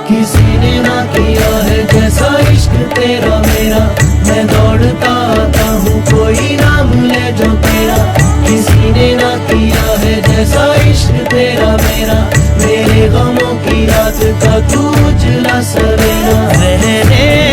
किसी ने ना किया है जैसा इश्क तेरा मेरा। मैं दौड़ता आता हूँ कोई नाम ले जो तेरा। किसी ने ना किया है जैसा इश्क तेरा मेरा। मेरे गमों की रात का तू उजला सवेरा। रहने